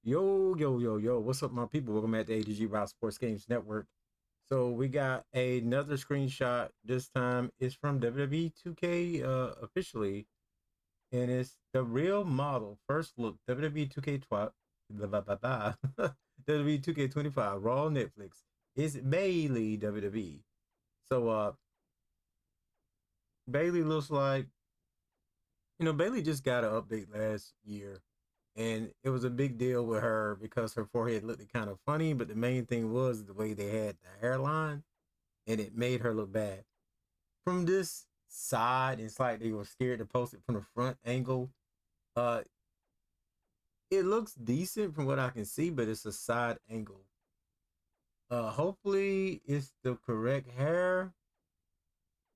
Yo, yo, yo, yo. What's up, my people? Welcome back to AntDaGamer Sports Games Network. So we got another screenshot. This time it's from WWE 2K officially, and it's the real model. First look, WWE 2K12, blah, blah, blah, blah. WWE 2K25, Raw Netflix. It's Bayley WWE. So Bayley looks like, Bayley just got an update last year, and it was a big deal with her because her forehead looked kind of funny. But the main thing was the way they had the hairline, and it made her look bad from this side. It's like they were scared to post it from the front angle. Uh, it looks decent from what I can see, but it's a side angle. Hopefully it's the correct hair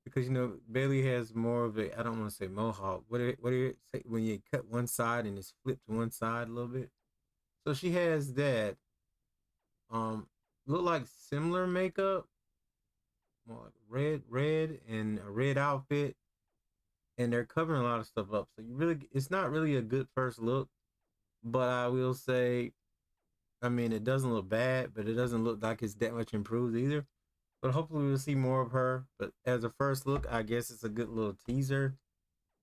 because Bailey has more of a, I don't want to say mohawk. What do you say when you cut one side and it's flipped to one side a little bit? So she has that. Look like similar makeup, more like red, and a red outfit, and they're covering a lot of stuff up. So it's not really a good first look. But I will say, I mean, it doesn't look bad, but it doesn't look like it's that much improved either. But hopefully we'll see more of her. But as a first look, I guess it's a good little teaser.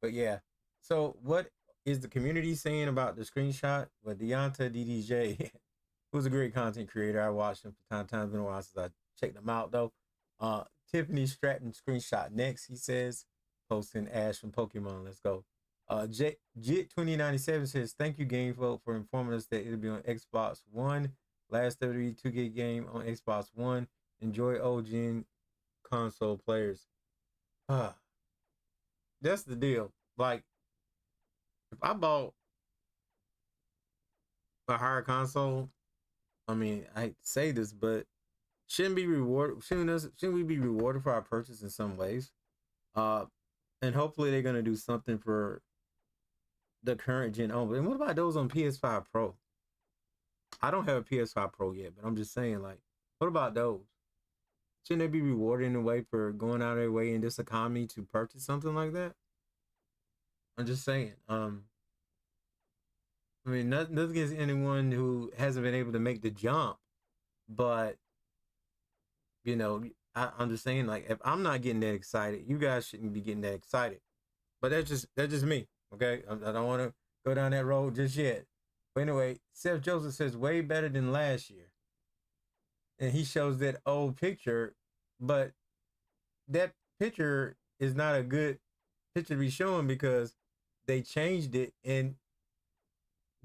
But yeah. So what is the community saying about the screenshot? Well, Deonta DDJ, who's a great content creator. I watched him from time to time. It's been a while since I checked him out though. Tiffany Stratton screenshot next. He says, posting Ash from Pokemon. Let's go. Jit 2097 says, thank you, GameFolk, for informing us that it'll be on Xbox One. Last WWE 2K game on Xbox One. Enjoy old gen console players. Ah, that's the deal. Like, if I bought a higher console, I mean, I hate to say this, but shouldn't we be rewarded for our purchase in some ways? Uh, and hopefully they're gonna do something for the current gen only. And what about those on PS5 Pro? I don't have a PS5 Pro yet, but I'm just saying, like, what about those? Shouldn't they be rewarded in a way for going out of their way in this economy to purchase something like that? I'm just saying. I mean, nothing against anyone who hasn't been able to make the jump, but I'm just saying, like, if I'm not getting that excited, you guys shouldn't be getting that excited. But that's just me. Okay, I don't want to go down that road just yet. But anyway, Seth Joseph says way better than last year, and he shows that old picture, but that picture is not a good picture to be showing because they changed it, and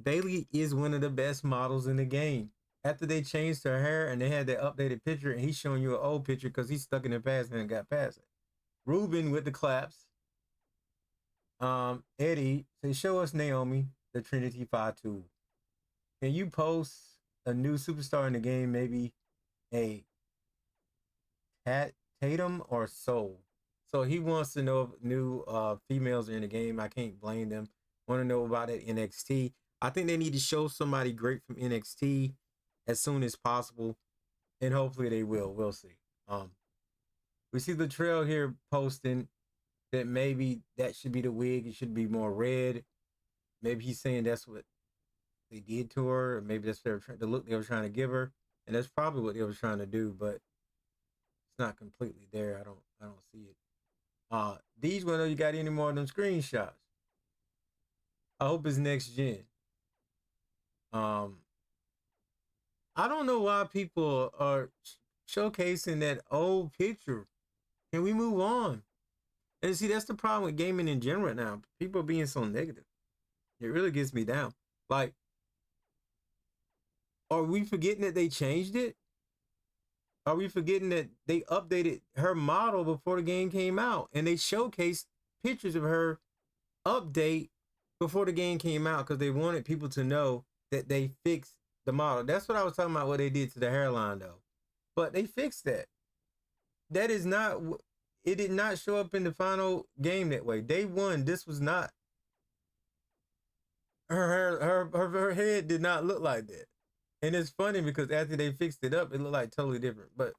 Bayley is one of the best models in the game. After they changed her hair and they had that updated picture, and he's showing you an old picture because he's stuck in the past and got past it. Ruben with the claps. Eddie, say, show us Naomi, the Trinity 5 tool. Can you post a new superstar in the game, maybe a Tatum or Soul? So he wants to know if new females are in the game. I can't blame them. Want to know about it NXT. I think they need to show somebody great from NXT as soon as possible, and hopefully they will. We'll see. We see the trail here posting that maybe that should be the wig. It should be more red. Maybe he's saying that's what they did to her, or maybe that's the look they were trying to give her, and that's probably what they were trying to do. But it's not completely there. I don't see it. These one, you got any more of them screenshots? I hope it's next gen. Um, I don't know why people are showcasing that old picture. Can we move on? And see, that's the problem with gaming in general right now. People are being so negative. It really gets me down. Like, are we forgetting that they changed it? Are we forgetting that they updated her model before the game came out and they showcased pictures of her update before the game came out because they wanted people to know that they fixed the model. That's what I was talking about, what they did to the hairline though. But they fixed that. That is not, it did not show up in the final game that way. Day one, this was not, her head did not look like that. And it's funny because after they fixed it up, it looked like totally different. But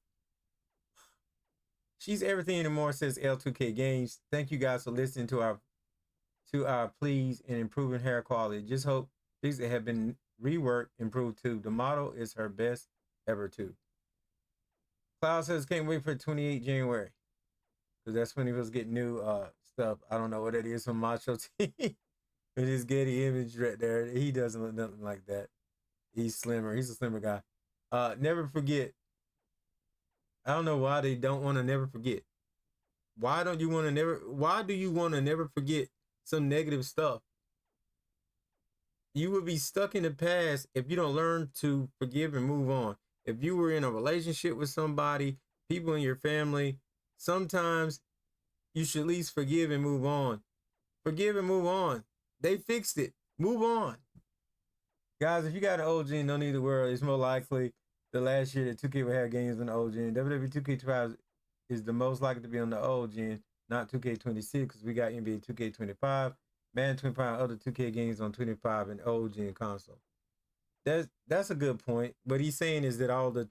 she's everything and more, says L2K Games. Thank you guys for listening to our pleas and improving hair quality. Just hope things that have been rework improved too. The model is her best ever too. Cloud says can't wait for 28 January because that's when he was getting new stuff. I don't know what it is from Macho T. With his Getty image right there, he doesn't look nothing like that. He's slimmer. He's a slimmer guy. Never forget. I don't know why they don't want to never forget. Why don't you want to never? Why do you want to never forget some negative stuff? You would be stuck in the past if you don't learn to forgive and move on. If you were in a relationship with somebody, people in your family, sometimes you should at least forgive and move on. Forgive and move on. They fixed it. Move on. Guys, if you got an old gen, don't need to worry. It's more likely the last year that 2K will have games on the old gen. WWE 2K25 is the most likely to be on the old gen, not 2K26, because we got NBA 2K25, Madden 25, and other 2K games on 25 and old gen console. That's a good point. What he's saying is that all the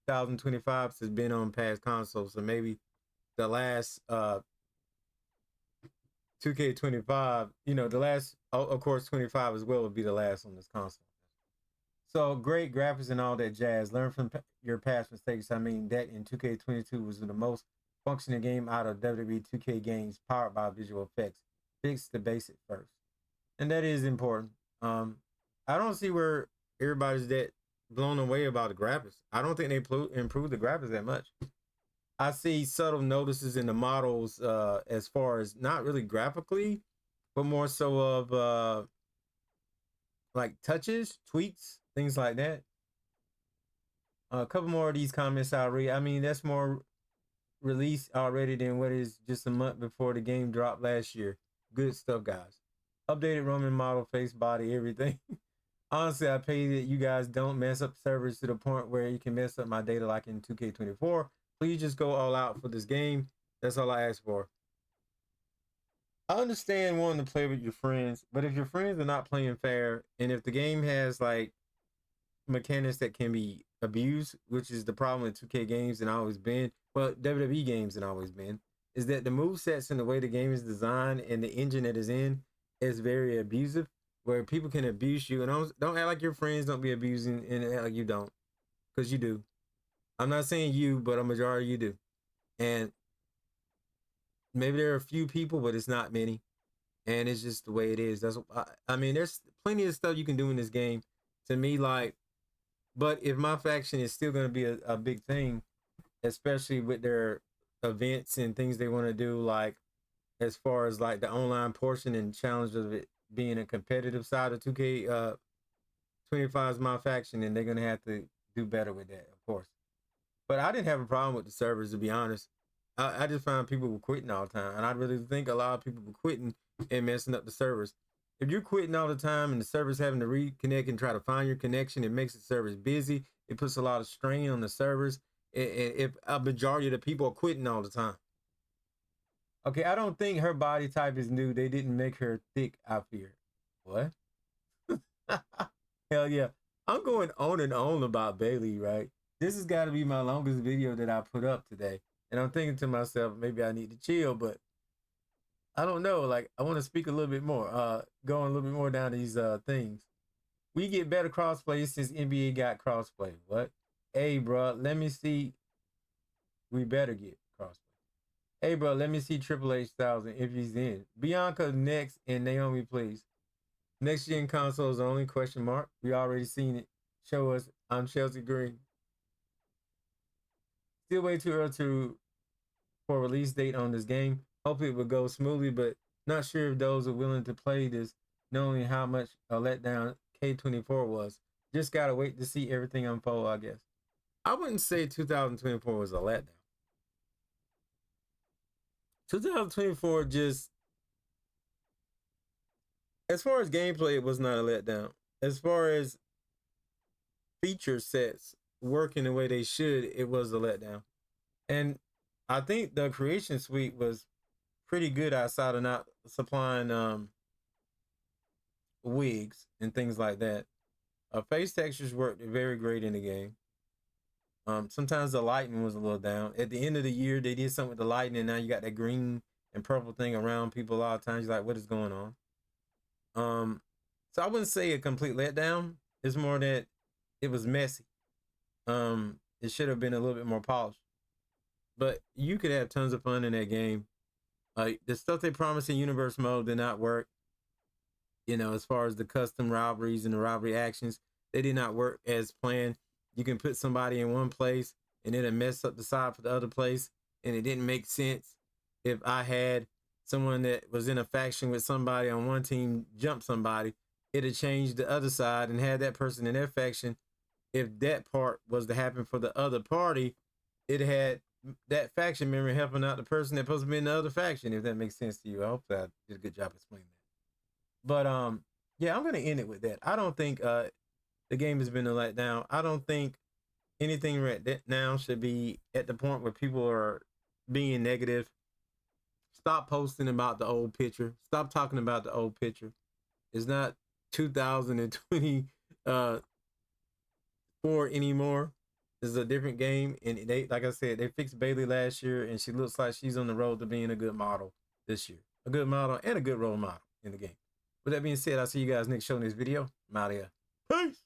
2025s has been on past consoles, so maybe the last 2K25, the last, of course, 25 as well would be the last on this console. So great graphics and all that jazz. Learn from your past mistakes. I mean, that in 2K22 was the most functioning game out of WWE 2K games powered by visual effects. Fix the basic first. And that is important. I don't see where everybody's that blown away about the graphics. I don't think they improved the graphics that much. I see subtle notices in the models as far as not really graphically, but more so of like touches, tweaks, things like that. A couple more of these comments I'll read. I mean, that's more released already than what is just a month before the game dropped last year. Good stuff, guys. Updated Roman model, face, body, everything. Honestly, I pray that you guys don't mess up servers to the point where you can mess up my data like in 2K24. Please just go all out for this game. That's all I ask for. I understand wanting to play with your friends, but if your friends are not playing fair, and if the game has like mechanics that can be abused, which is the problem with 2K games and always been, well, WWE games and always been, is that the move sets and the way the game is designed and the engine that is in is very abusive, where people can abuse you. And don't act like your friends don't be abusing and act like you don't, because you do. I'm not saying you, but a majority you do. And maybe there are a few people, but it's not many. And it's just the way it is. I mean, there's plenty of stuff you can do in this game. To me, like, but if my faction is still going to be a big thing, especially with their events and things they want to do, like as far as like the online portion and challenge of it being a competitive side of 2K 25 is my faction, and they're going to have to do better with that, of course. But I didn't have a problem with the servers, to be honest. I just found people were quitting all the time, and I really think a lot of people were quitting and messing up the servers. If you're quitting all the time and the server's having to reconnect and try to find your connection, it makes the servers busy. It puts a lot of strain on the servers. If a majority of the people are quitting all the time. Okay, I don't think her body type is new. They didn't make her thick, I fear. What? Hell yeah. I'm going on and on about Bayley, right? This has got to be my longest video that I put up today. And I'm thinking to myself, maybe I need to chill, but I don't know. Like, I want to speak a little bit more, going a little bit more down these things. We get better crossplay since NBA got crossplay. What? Hey, bro, let me see. We better get crossplay. Hey, bro, let me see Triple H 1000 if he's in. Bianca next and Naomi, please. Next gen consoles are only question mark. We already seen it. Show us. I'm Chelsea Green. Still way too early for a release date on this game. Hopefully it will go smoothly, but not sure if those are willing to play this, knowing how much a letdown K24 was. Just gotta wait to see everything unfold, I guess. I wouldn't say 2024 was a letdown. 2024 just, as far as gameplay, it was not a letdown. As far as feature sets working the way they should, it was a letdown. And I think the creation suite was pretty good outside of not supplying wigs and things like that. Face textures worked very great in the game. Sometimes the lighting was a little down. At the end of the year, they did something with the lighting, and now you got that green and purple thing around people a lot of times. You're like, what is going on? So I wouldn't say a complete letdown, It's more that it was messy. It should have been a little bit more polished. But you could have tons of fun in that game. Like the stuff they promised in universe mode did not work. You know, as far as the custom robberies and the robbery actions, they did not work as planned. You can put somebody in one place and it'll mess up the side for the other place, and it didn't make sense. If I had someone that was in a faction with somebody on one team jump somebody, it'd change the other side and had that person in their faction. If that part was to happen for the other party, it had that faction member helping out the person that's supposed to be in the other faction, if that makes sense to you. I hope that I did a good job explaining that. But yeah, I'm gonna end it with that. I don't think the game has been a letdown. I don't think anything right now should be at the point where people are being negative. Stop posting about the old picture. Stop talking about the old picture. It's not 2024 anymore. This is a different game, and they, like I said, they fixed Bayley last year, and she looks like she's on the road to being a good model this year. A good model and a good role model in the game. With that being said, I'll see you guys next show in this video. I'm out of here. Peace.